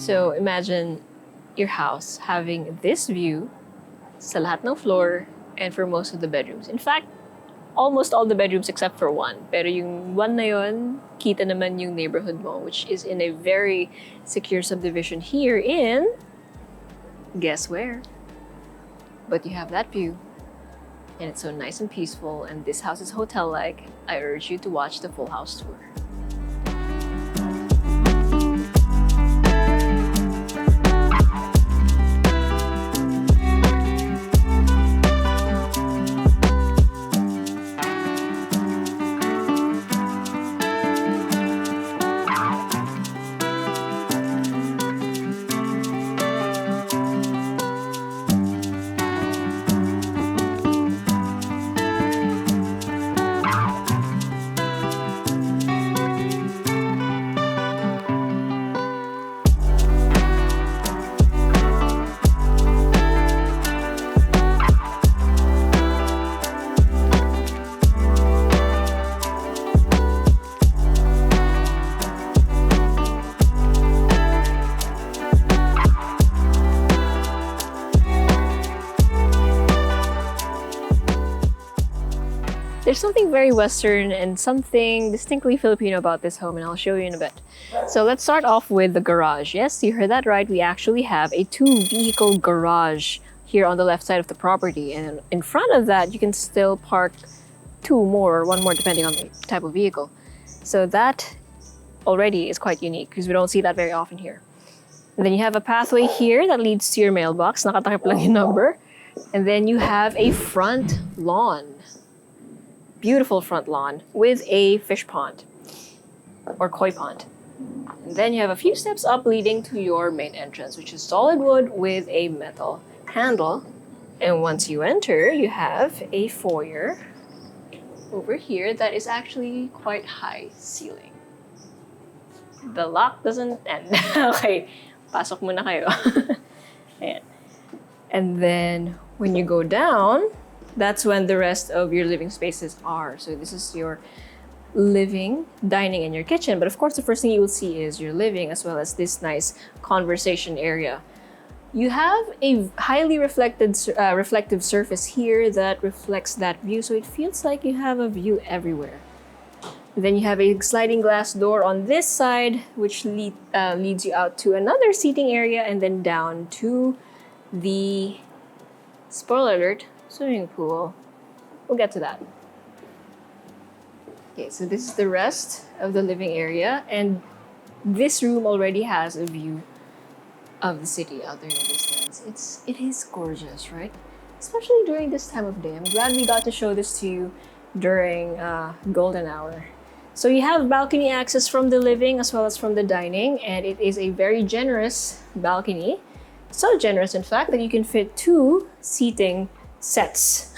So imagine your house having this view sa lahat ng floor and for most of the bedrooms. In fact, almost all the bedrooms except for one. Pero yung one na yun, kita naman yung neighborhood mo, which is in a very secure subdivision here in, guess where? But you have that view. And it's so nice and peaceful, and this house is hotel-like. I urge you to watch the full house tour. There's something very Western and something distinctly Filipino about this home, and I'll show you in a bit. So let's start off with the garage. Yes, you heard that right. We actually have a 2-vehicle garage here on the left side of the property. And in front of that, you can still park 2 more or 1 more depending on the type of vehicle. So that already is quite unique because we don't see that very often here. And then you have a pathway here that leads to your mailbox. Nakatakip lang yung number. And then you have a front lawn. Beautiful front lawn with a fish pond or koi pond. And then you have a few steps up leading to your main entrance, which is solid wood with a metal handle. And once you enter, you have a foyer over here that is actually quite high ceiling. The lock doesn't end. Okay, pasok muna kayo. Ayan. And then when you go down, that's when the rest of your living spaces are. So this is your living, dining, and your kitchen. But of course, the first thing you will see is your living as well as this nice conversation area. You have a highly reflective surface here that reflects that view. So it feels like you have a view everywhere. And then you have a sliding glass door on this side, which leads you out to another seating area and then down to the, spoiler alert, swimming pool. We'll get to that. Okay, so this is the rest of the living area, and this room already has a view of the city out there in the distance. It is gorgeous, right? Especially during this time of day. I'm glad we got to show this to you during golden hour. So you have balcony access from the living as well as from the dining, and it is a very generous balcony. So generous, in fact, that you can fit 2 seating sets.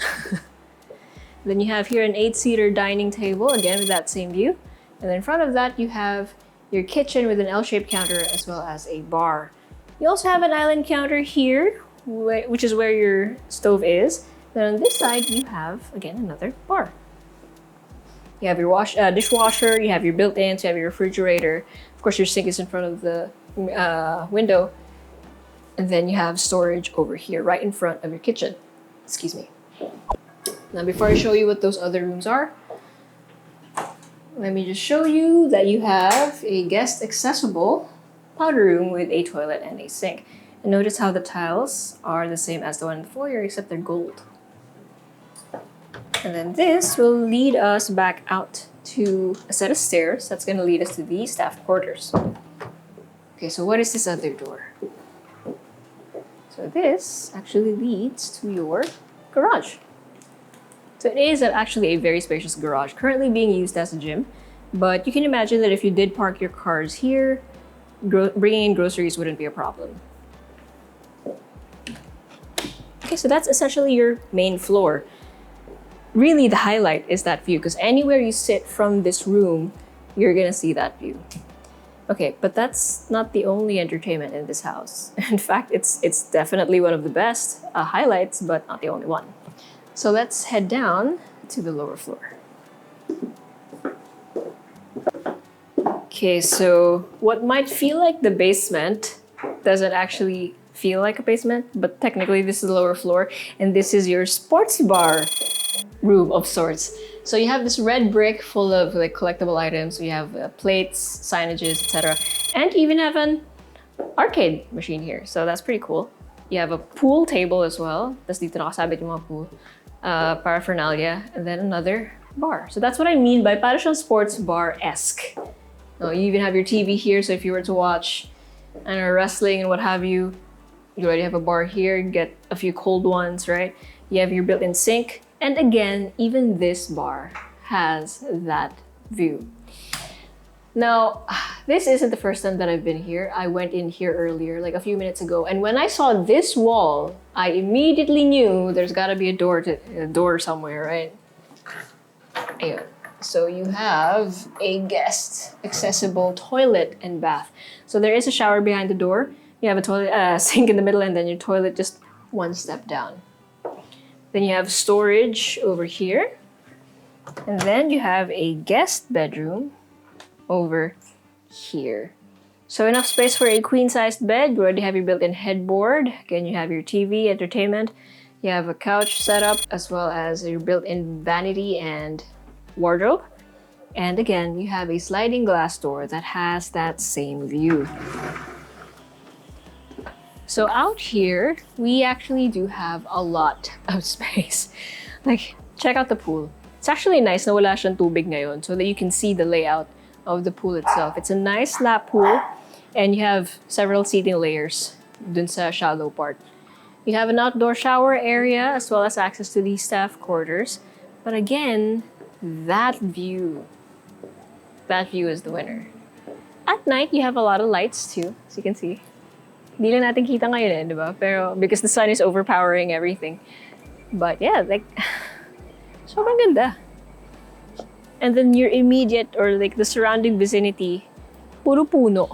Then you have here an 8-seater dining table, again with that same view. And then in front of that, you have your kitchen with an L-shaped counter as well as a bar. You also have an island counter here, which is where your stove is. Then on this side, you have, again, another bar. You have your dishwasher, you have your built-ins, you have your refrigerator. Of course, your sink is in front of the window. And then you have storage over here, right in front of your kitchen. Excuse me. Now, before I show you what those other rooms are, let me just show you that you have a guest-accessible powder room with a toilet and a sink. And notice how the tiles are the same as the one in the foyer, except they're gold. And then this will lead us back out to a set of stairs that's going to lead us to the staff quarters. Okay, so what is this other door? So this actually leads to your garage. So it is actually a very spacious garage, currently being used as a gym. But you can imagine that if you did park your cars here, bringing in groceries wouldn't be a problem. Okay, so that's essentially your main floor. Really, the highlight is that view, because anywhere you sit from this room, you're gonna see that view. Okay, but that's not the only entertainment in this house. In fact, it's definitely one of the best highlights, but not the only one. So let's head down to the lower floor. Okay, so what might feel like the basement doesn't actually feel like a basement, but technically this is the lower floor, and this is your sports bar room of sorts. So you have this red brick full of like collectible items. You have plates, signages, etc., and you even have an arcade machine here. So that's pretty cool. You have a pool table as well. Tas dito nakasabit yung mga pool paraphernalia, and then another bar. So that's what I mean by para siyang sports bar-esque. You even have your TV here, so if you were to watch wrestling and what have you, you already have a bar here, get a few cold ones, right? You have your built-in sink, and again, even this bar has that view. Now, this isn't the first time that I've been here. I went in here earlier, like a few minutes ago, and when I saw this wall, I immediately knew there's gotta be a door somewhere, right? Ayun. So you have a guest accessible toilet and bath. So there is a shower behind the door. You have a toilet, sink in the middle, and then your toilet just one step down. Then you have storage over here. And then you have a guest bedroom over here. So enough space for a queen-sized bed. You already have your built-in headboard. Again, you have your TV, entertainment. You have a couch setup, as well as your built-in vanity and wardrobe. And again, you have a sliding glass door that has that same view. So out here, we actually do have a lot of space. Like, check out the pool. It's actually nice na wala siyang tubig ngayon so that you can see the layout of the pool itself. It's a nice lap pool, and you have several seating layers dun sa shallow part. You have an outdoor shower area as well as access to the staff quarters. But again, that view is the winner. At night, you have a lot of lights too, as you can see. Di lang natin kita ngayon eh, di ba? Pero because the sun is overpowering everything. But yeah, like, sobrang ganda. And then your immediate or like the surrounding vicinity, puro puno.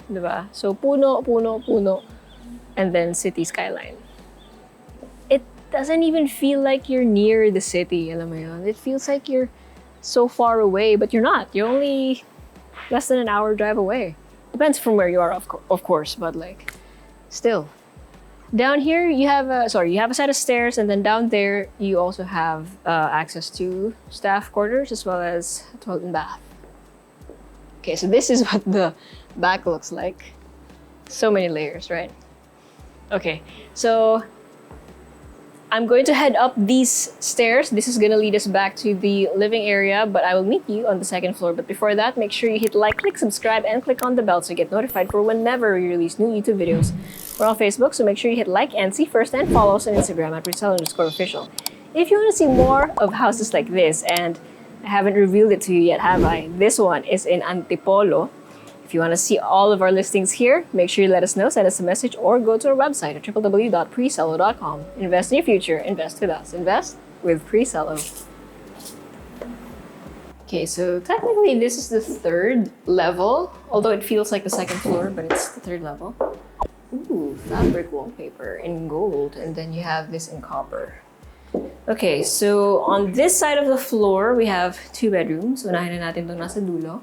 Di ba? So puno, puno, puno. And then city skyline. It doesn't even feel like you're near the city, alam mo yun? It feels like you're so far away, but you're not. You're only less than an hour drive away. Depends from where you are, of course, but like, still. Down here, you have a set of stairs, and then down there, you also have access to staff quarters as well as a toilet and bath. Okay, so this is what the back looks like. So many layers, right? Okay, so I'm going to head up these stairs. This is gonna lead us back to the living area, but I will meet you on the second floor. But before that, make sure you hit like, click subscribe, and click on the bell to get notified for whenever we release new YouTube videos. We're on Facebook, so make sure you hit like and see first, and follow us on Instagram at Presello_official. If you want to see more of houses like this, and I haven't revealed it to you yet, have I? This one is in Antipolo. If you want to see all of our listings here, make sure you let us know, send us a message, or go to our website at www.presello.com. Invest in your future. Invest with us. Invest with Presello. Okay, so technically this is the third level, although it feels like the second floor, but it's the third level. Ooh, fabric wallpaper in gold, and then you have this in copper. Okay, so on this side of the floor, we have two bedrooms. Unahin na natin itong nasa dulo.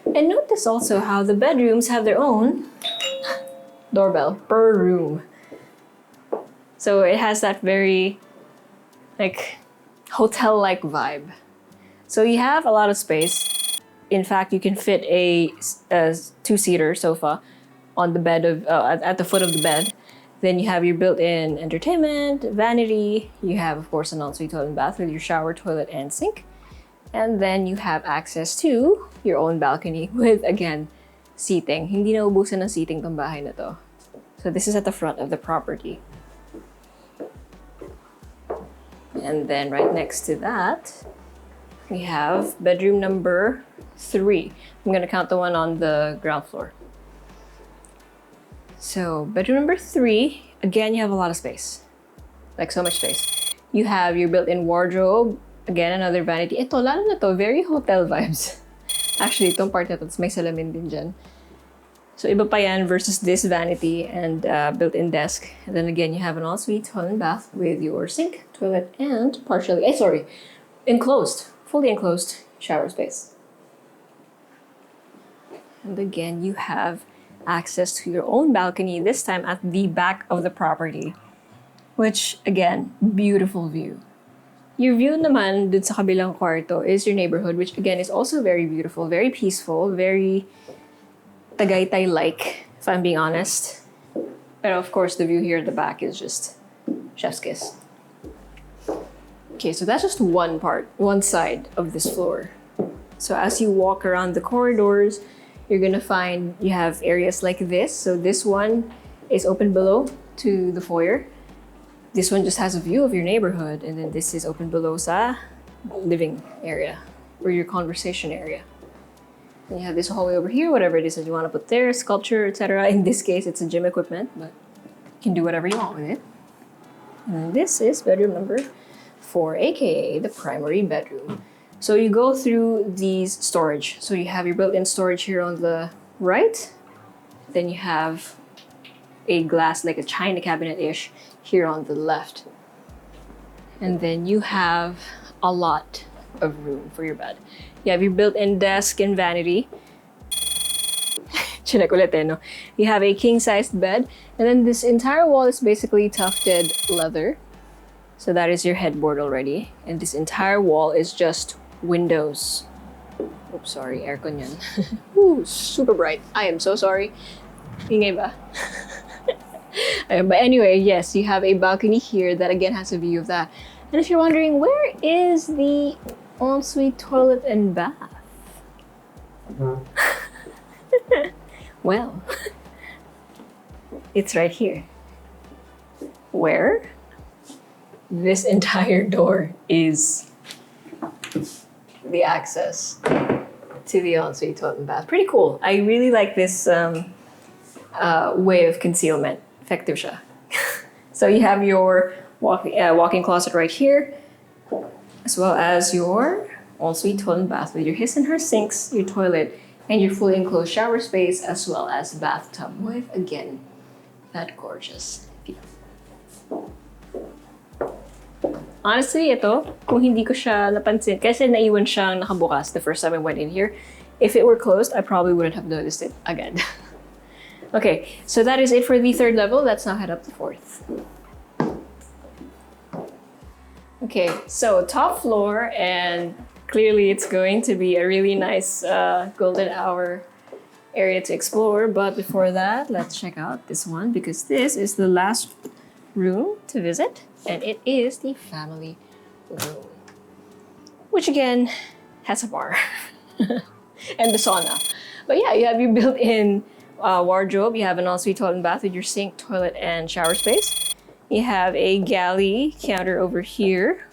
And notice also how the bedrooms have their own doorbell per room. So it has that very, like, hotel-like vibe. So you have a lot of space. In fact, you can fit a two-seater sofa on the bed of at the foot of the bed. Then you have your built-in entertainment, vanity. You have, of course, an ensuite toilet and bath with your shower, toilet, and sink. And then you have access to your own balcony with, again, seating. Hindi na ubusan ng seating tong bahay na to. So this is at the front of the property. And then right next to that, we have bedroom number 3. I'm gonna count the one on the ground floor. So bedroom number 3, again, you have a lot of space. Like, so much space. You have your built-in wardrobe. Again, another vanity. Ito, lalo na to, very hotel vibes. Actually, itong part na to, may salamin din dyan. So, iba pa yan versus this vanity and built-in desk. And then again, you have an ensuite toilet and bath with your sink, toilet, and enclosed, fully enclosed shower space. And again, you have access to your own balcony, this time at the back of the property. Which, again, beautiful view. Your view naman dun sa kabilang kwarto is your neighborhood, which again is also very beautiful, very peaceful, very Tagaytay-like, if I'm being honest. But of course, the view here at the back is just chef's kiss. Okay, so that's just one part, one side of this floor. So as you walk around the corridors, you're gonna find you have areas like this. So this one is open below to the foyer. This one just has a view of your neighborhood, and then this is open below sa living area or your conversation area. And you have this hallway over here, whatever it is that you want to put there, sculpture, etc. In this case, it's a gym equipment, but you can do whatever you want with it. And then this is bedroom number 4, aka the primary bedroom. So you go through these storage. So you have your built-in storage here on the right. Then you have a glass, like a china cabinet-ish, here on the left. And then you have a lot of room for your bed. You have your built-in desk and vanity. Chinek ulit eh, no? You have a king-sized bed. And then this entire wall is basically tufted leather. So that is your headboard already. And this entire wall is just windows. Oops, sorry, aircon yan. Ooh, super bright. I am so sorry. Ingay ba? But anyway, yes, you have a balcony here that again has a view of that. And if you're wondering, where is the ensuite toilet and bath? Well, it's right here. Where this entire door is the access to the ensuite toilet and bath. Pretty cool. I really like this way of concealment. Effective siya. So you have your walk-in closet right here, as well as your ensuite toilet and bath with your his and her sinks, your toilet, and your fully enclosed shower space, as well as bathtub with, again, that gorgeous view. Honestly, ito, kung hindi ko siya napansin, kasi naiwan siyang nakabukas the first time I went in here, if it were closed, I probably wouldn't have noticed it again. Okay, so that is it for the third level. Let's now head up the fourth. Okay, so top floor, and clearly it's going to be a really nice golden hour area to explore. But before that, let's check out this one, because this is the last room to visit, and it is the family room, which again has a bar and the sauna. But yeah, you have your built-in wardrobe. You have an ensuite toilet and bath with your sink, toilet, and shower space. You have a galley counter over here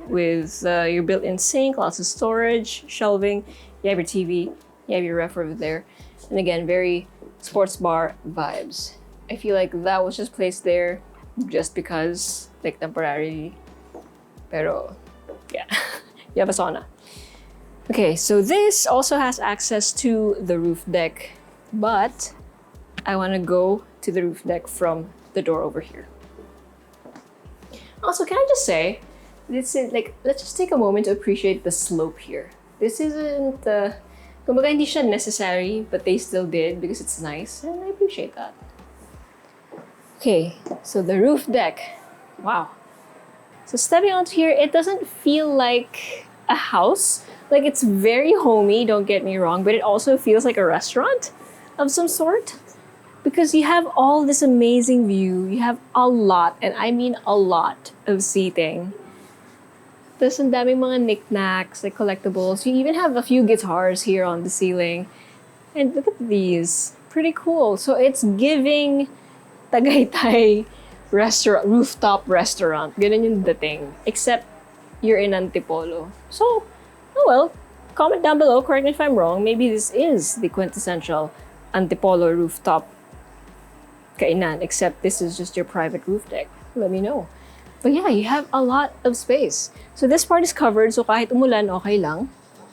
with your built-in sink, lots of storage, shelving. You have your TV, you have your ref over there. And again, very sports bar vibes. I feel like that was just placed there just because, like, temporarily. Pero, yeah, you have a sauna. Okay, so this also has access to the roof deck, but I want to go to the roof deck from the door over here. Also, can I just say, this is like, let's just take a moment to appreciate the slope here. This isn't, kumbaga hindi siya necessary, but they still did because it's nice, and I appreciate that. Okay, so the roof deck. Wow. So stepping onto here, it doesn't feel like a house. Like, it's very homey, don't get me wrong, but it also feels like a restaurant of some sort, because you have all this amazing view. You have a lot, and I mean a lot, of seating. There's ang daming mga knickknacks, like collectibles. You even have a few guitars here on the ceiling. And look at these. Pretty cool. So it's giving Tagaytay restaurant, rooftop restaurant. Ganun yung dating. Except you're in Antipolo. So, oh well, comment down below, correct me if I'm wrong. Maybe this is the quintessential Antipolo rooftop kainan, except this is just your private roof deck. Let me know. But yeah, you have a lot of space. So this part is covered, so kahit umulan, okay lang.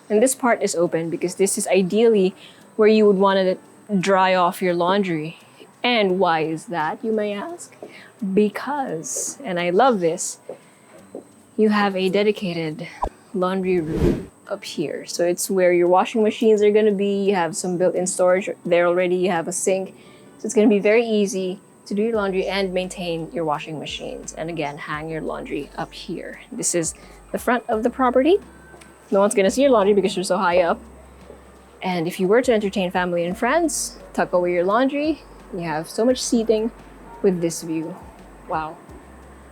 And this part is open because this is ideally where you would want to dry off your laundry. And why is that, you may ask? Because, and I love this, you have a dedicated laundry room up here. So it's where your washing machines are going to be. You have some built-in storage there already. You have a sink. So it's going to be very easy to do your laundry and maintain your washing machines. And again, hang your laundry up here. This is the front of the property. No one's going to see your laundry because you're so high up. And if you were to entertain family and friends, tuck away your laundry. You have so much seating with this view. Wow.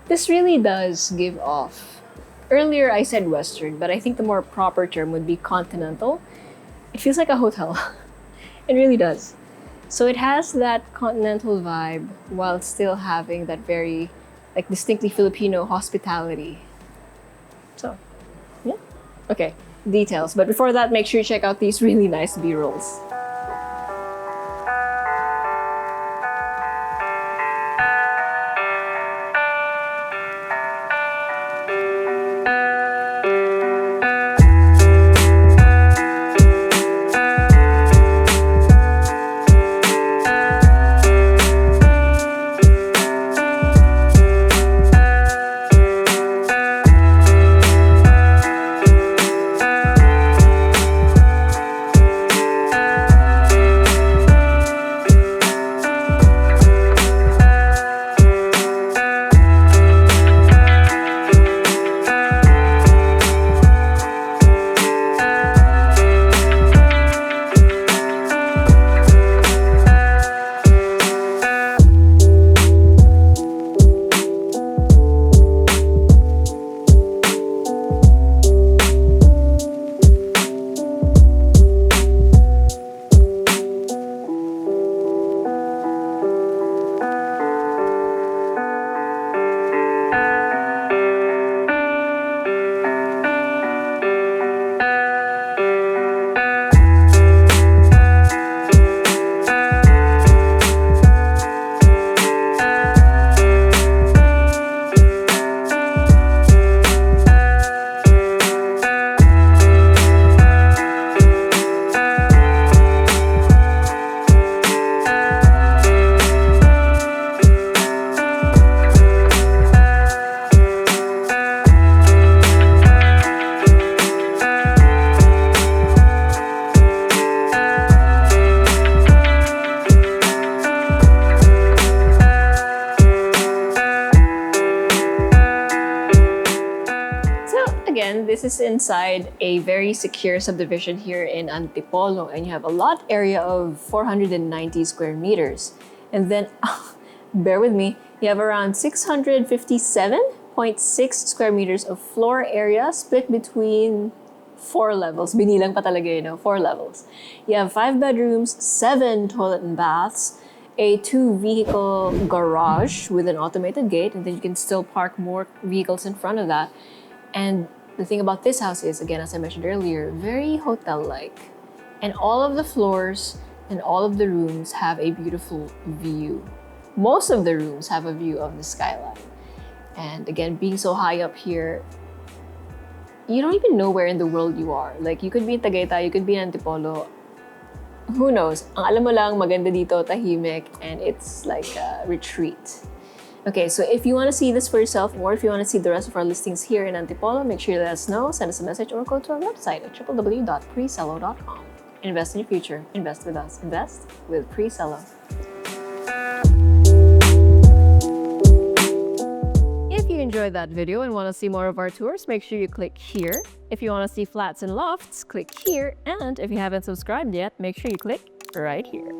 This really does give off. Earlier I said Western, but I think the more proper term would be continental. It feels like a hotel. It really does. So it has that continental vibe while still having that very like distinctly Filipino hospitality. So, yeah. Okay, details. But before that, make sure you check out these really nice B-rolls. This is inside a very secure subdivision here in Antipolo, and you have a lot area of 490 square meters. And then, bear with me, you have around 657.6 square meters of floor area split between 4 levels. Binilang pa talaga yun, 4 levels. You have 5 bedrooms, 7 toilet and baths, a 2-vehicle garage with an automated gate, and then you can still park more vehicles in front of that. And the thing about this house is, again, as I mentioned earlier, very hotel-like. And all of the floors and all of the rooms have a beautiful view. Most of the rooms have a view of the skyline. And again, being so high up here, you don't even know where in the world you are. Like, you could be in Tagaytay, you could be in Antipolo. Who knows? Ang alam mo lang, maganda dito, tahimik, and it's like a retreat. Okay, so if you want to see this for yourself, or if you want to see the rest of our listings here in Antipolo, make sure you let us know, send us a message, or go to our website at www.presello.com. Invest in your future. Invest with us. Invest with Presello. If you enjoyed that video and want to see more of our tours, make sure you click here. If you want to see flats and lofts, click here. And if you haven't subscribed yet, make sure you click right here.